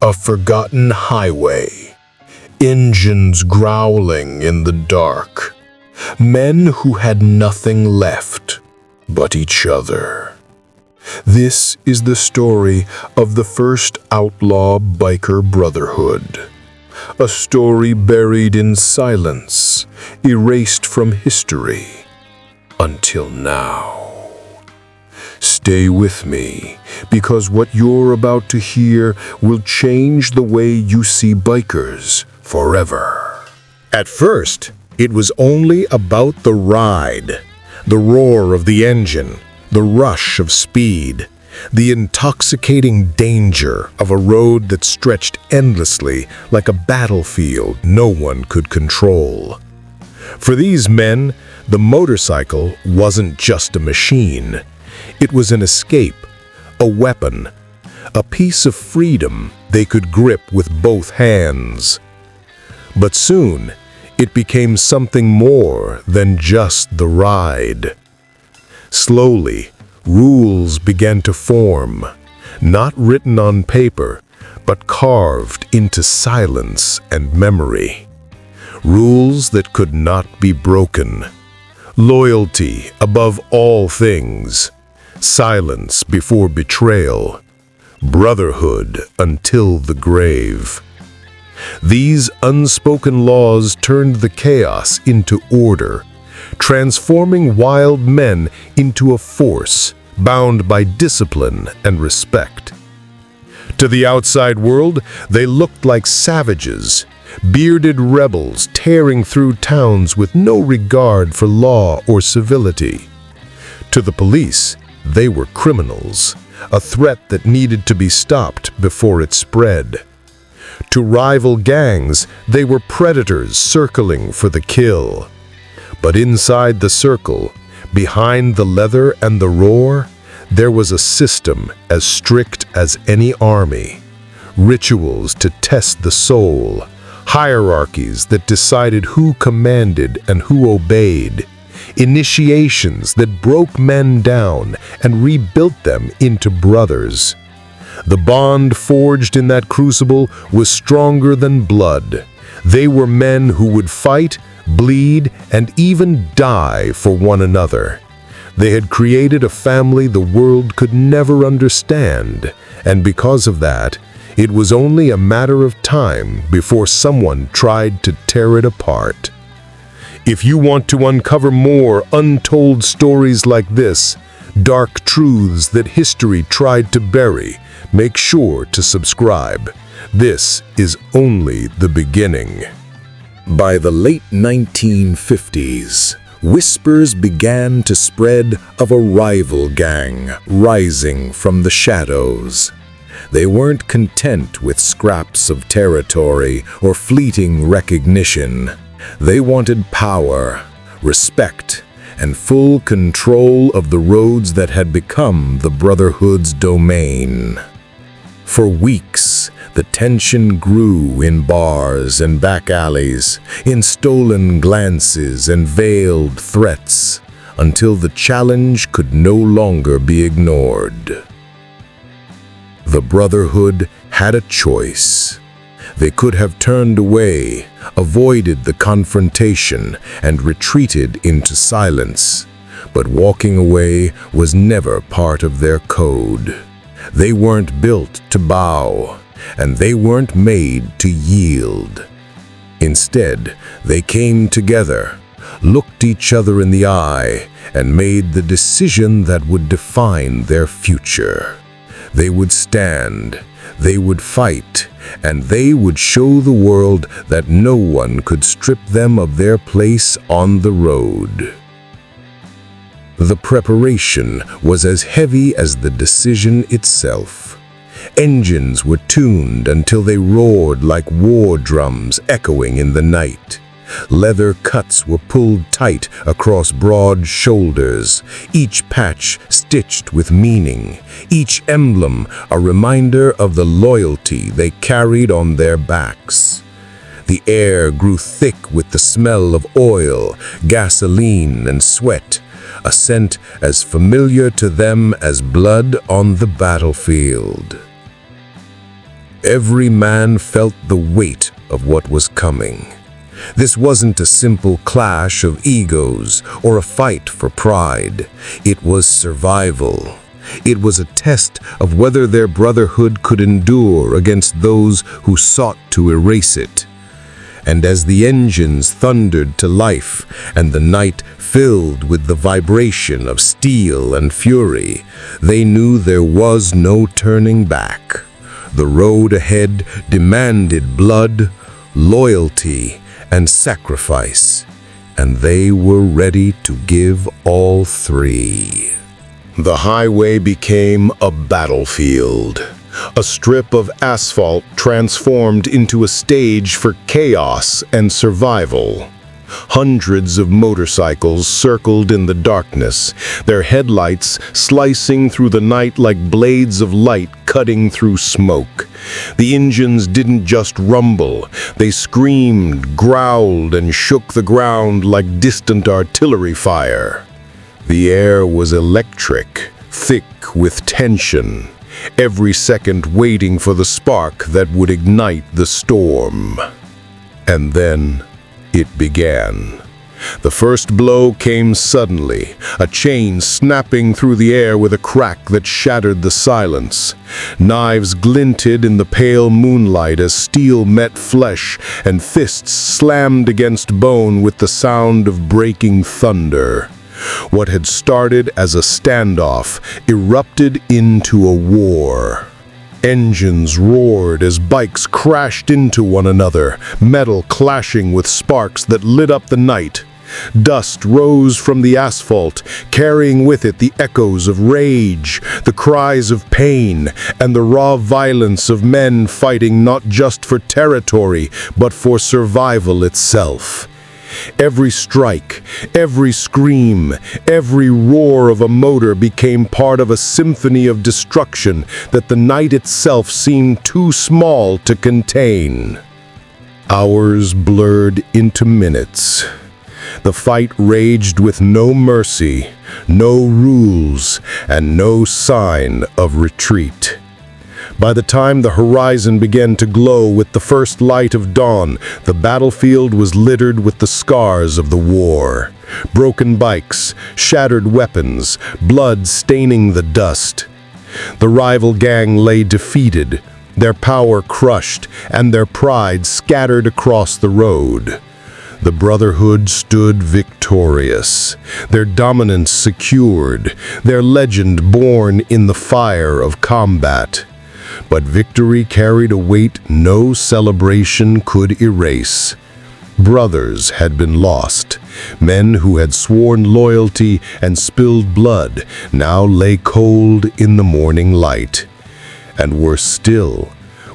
A forgotten highway, engines growling in the dark, men who had nothing left but each other. This is the story of the first outlaw biker brotherhood. A story buried in silence, erased from history, until now. Stay with me, because what you're about to hear will change the way you see bikers forever. At first, it was only about the ride, the roar of the engine, the rush of speed, the intoxicating danger of a road that stretched endlessly like a battlefield no one could control. For these men, the motorcycle wasn't just a machine. It was an escape, a weapon, a piece of freedom they could grip with both hands. But soon, it became something more than just the ride. Slowly, rules began to form, not written on paper, but carved into silence and memory. Rules that could not be broken. Loyalty above all things. Silence before betrayal. Brotherhood until the grave. These unspoken laws turned the chaos into order, transforming wild men into a force bound by discipline and respect. To the outside world, they looked like savages, bearded rebels tearing through towns with no regard for law or civility. To the police, they were criminals, a threat that needed to be stopped before it spread. To rival gangs, they were predators circling for the kill. But inside the circle, behind the leather and the roar, there was a system as strict as any army. Rituals to test the soul, hierarchies that decided who commanded and who obeyed, initiations that broke men down and rebuilt them into brothers. The bond forged in that crucible was stronger than blood. They were men who would fight, bleed, and even die for one another. They had created a family the world could never understand, and because of that, it was only a matter of time before someone tried to tear it apart. If you want to uncover more untold stories like this, dark truths that history tried to bury, make sure to subscribe. This is only the beginning. By the late 1950s, whispers began to spread of a rival gang rising from the shadows. They weren't content with scraps of territory or fleeting recognition. They wanted power, respect, and full control of the roads that had become the Brotherhood's domain. For weeks, the tension grew in bars and back alleys, in stolen glances and veiled threats, until the challenge could no longer be ignored. The Brotherhood had a choice. They could have turned away, avoided the confrontation, and retreated into silence. But walking away was never part of their code. They weren't built to bow, and they weren't made to yield. Instead, they came together, looked each other in the eye, and made the decision that would define their future. They would stand, they would fight, and they would show the world that no one could strip them of their place on the road. The preparation was as heavy as the decision itself. Engines were tuned until they roared like war drums echoing in the night. Leather cuts were pulled tight across broad shoulders, each patch stitched with meaning, each emblem a reminder of the loyalty they carried on their backs. The air grew thick with the smell of oil, gasoline, and sweat, a scent as familiar to them as blood on the battlefield. Every man felt the weight of what was coming. This wasn't a simple clash of egos or a fight for pride. It was survival. It was a test of whether their brotherhood could endure against those who sought to erase it. And as the engines thundered to life and the night filled with the vibration of steel and fury, they knew there was no turning back. The road ahead demanded blood, loyalty, and sacrifice, and they were ready to give all three. The highway became a battlefield, a strip of asphalt transformed into a stage for chaos and survival. Hundreds of motorcycles circled in the darkness, their headlights slicing through the night like blades of light cutting through smoke. The engines didn't just rumble, they screamed, growled, and shook the ground like distant artillery fire. The air was electric, thick with tension, every second waiting for the spark that would ignite the storm. And then it began. The first blow came suddenly, a chain snapping through the air with a crack that shattered the silence. Knives glinted in the pale moonlight as steel met flesh, and fists slammed against bone with the sound of breaking thunder. What had started as a standoff erupted into a war. Engines roared as bikes crashed into one another, metal clashing with sparks that lit up the night. Dust rose from the asphalt, carrying with it the echoes of rage, the cries of pain, and the raw violence of men fighting not just for territory, but for survival itself. Every strike, every scream, every roar of a motor became part of a symphony of destruction that the night itself seemed too small to contain. Hours blurred into minutes. The fight raged with no mercy, no rules, and no sign of retreat. By the time the horizon began to glow with the first light of dawn, the battlefield was littered with the scars of the war. Broken bikes, shattered weapons, blood staining the dust. The rival gang lay defeated, their power crushed, and their pride scattered across the road. The Brotherhood stood victorious, their dominance secured, their legend born in the fire of combat. But victory carried a weight no celebration could erase. Brothers had been lost. Men who had sworn loyalty and spilled blood now lay cold in the morning light. And worse still,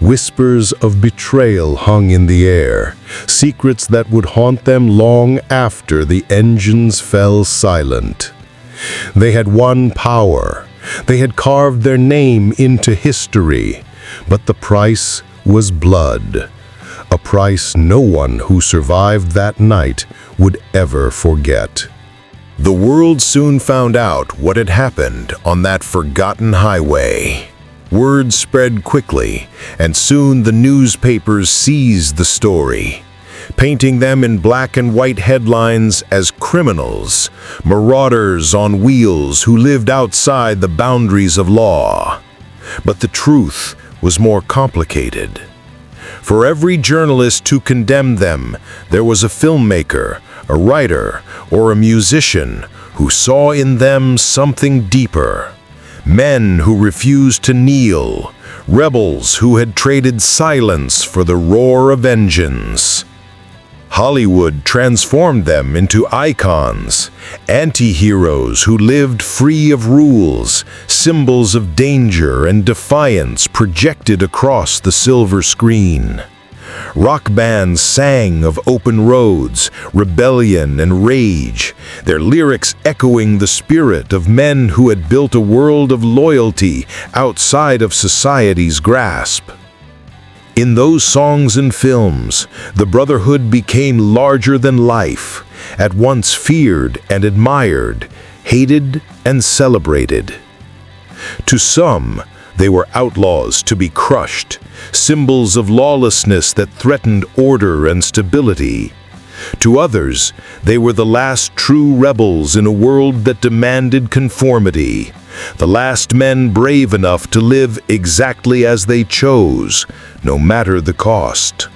whispers of betrayal hung in the air, secrets that would haunt them long after the engines fell silent. They had won power. They had carved their name into history, but the price was blood, a price no one who survived that night would ever forget. The world soon found out what had happened on that forgotten highway. Word spread quickly, and soon the newspapers seized the story, painting them in black and white headlines as criminals, marauders on wheels who lived outside the boundaries of law. But the truth was more complicated. For every journalist who condemned them, there was a filmmaker, a writer, or a musician who saw in them something deeper. Men who refused to kneel, rebels who had traded silence for the roar of engines. Hollywood transformed them into icons, anti-heroes who lived free of rules, symbols of danger and defiance projected across the silver screen. Rock bands sang of open roads, rebellion, and rage, their lyrics echoing the spirit of men who had built a world of loyalty outside of society's grasp. In those songs and films, the Brotherhood became larger than life, at once feared and admired, hated and celebrated. To some, they were outlaws to be crushed, symbols of lawlessness that threatened order and stability. To others, they were the last true rebels in a world that demanded conformity, the last men brave enough to live exactly as they chose, no matter the cost.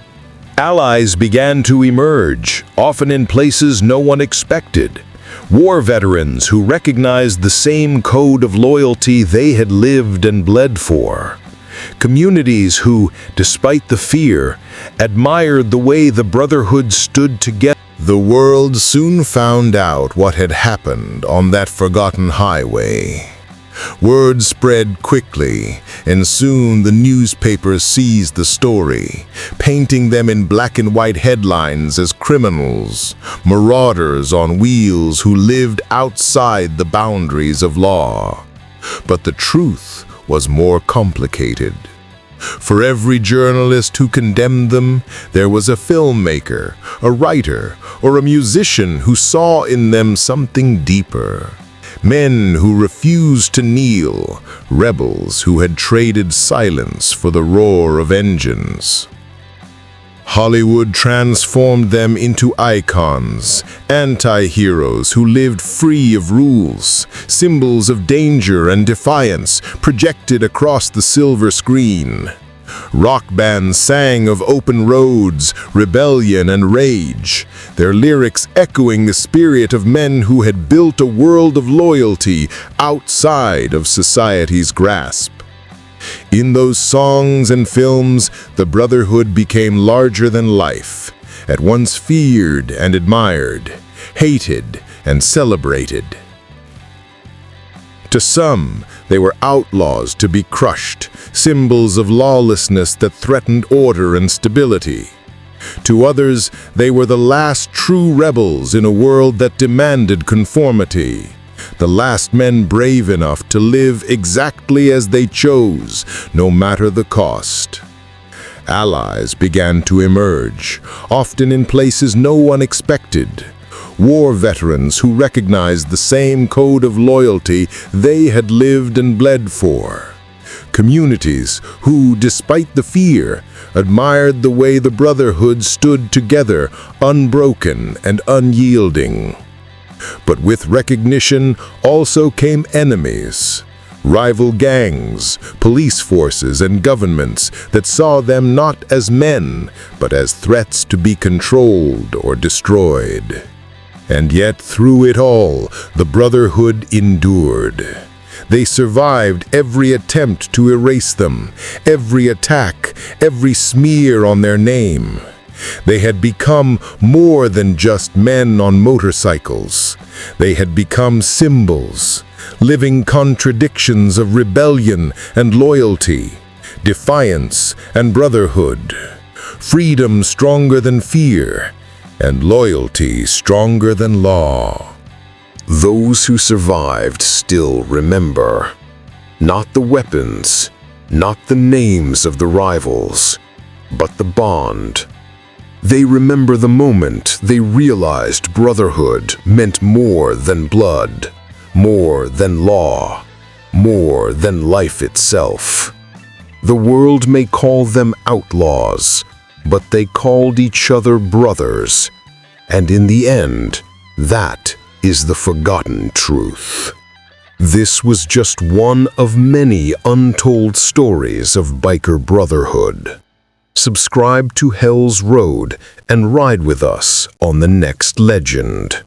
Allies began to emerge, often in places no one expected. War veterans who recognized the same code of loyalty they had lived and bled for. Communities who, despite the fear, admired the way the Brotherhood stood together. The world soon found out what had happened on that forgotten highway. Word spread quickly, and soon the newspapers seized the story, painting them in black and white headlines as criminals, marauders on wheels who lived outside the boundaries of law. But the truth was more complicated. For every journalist who condemned them, there was a filmmaker, a writer, or a musician who saw in them something deeper. Men who refused to kneel, rebels who had traded silence for the roar of engines. Hollywood transformed them into icons, anti-heroes who lived free of rules, symbols of danger and defiance projected across the silver screen. Rock bands sang of open roads, rebellion, and rage, their lyrics echoing the spirit of men who had built a world of loyalty outside of society's grasp. In those songs and films, the Brotherhood became larger than life, at once feared and admired, hated and celebrated. To some, they were outlaws to be crushed, symbols of lawlessness that threatened order and stability. To others, they were the last true rebels in a world that demanded conformity, the last men brave enough to live exactly as they chose, no matter the cost. Allies began to emerge, often in places no one expected. War veterans who recognized the same code of loyalty they had lived and bled for. Communities who, despite the fear, admired the way the Brotherhood stood together, unbroken and unyielding. But with recognition also came enemies, rival gangs, police forces, and governments that saw them not as men, but as threats to be controlled or destroyed. And yet, through it all, the Brotherhood endured. They survived every attempt to erase them, every attack, every smear on their name. They had become more than just men on motorcycles. They had become symbols, living contradictions of rebellion and loyalty, defiance and brotherhood, freedom stronger than fear, and loyalty stronger than law. Those who survived still remember. Not the weapons, not the names of the rivals, but the bond. They remember the moment they realized brotherhood meant more than blood, more than law, more than life itself. The world may call them outlaws, but they called each other brothers. And in the end, that is the forgotten truth. This was just one of many untold stories of biker brotherhood. Subscribe to Hell's Road and ride with us on the next legend.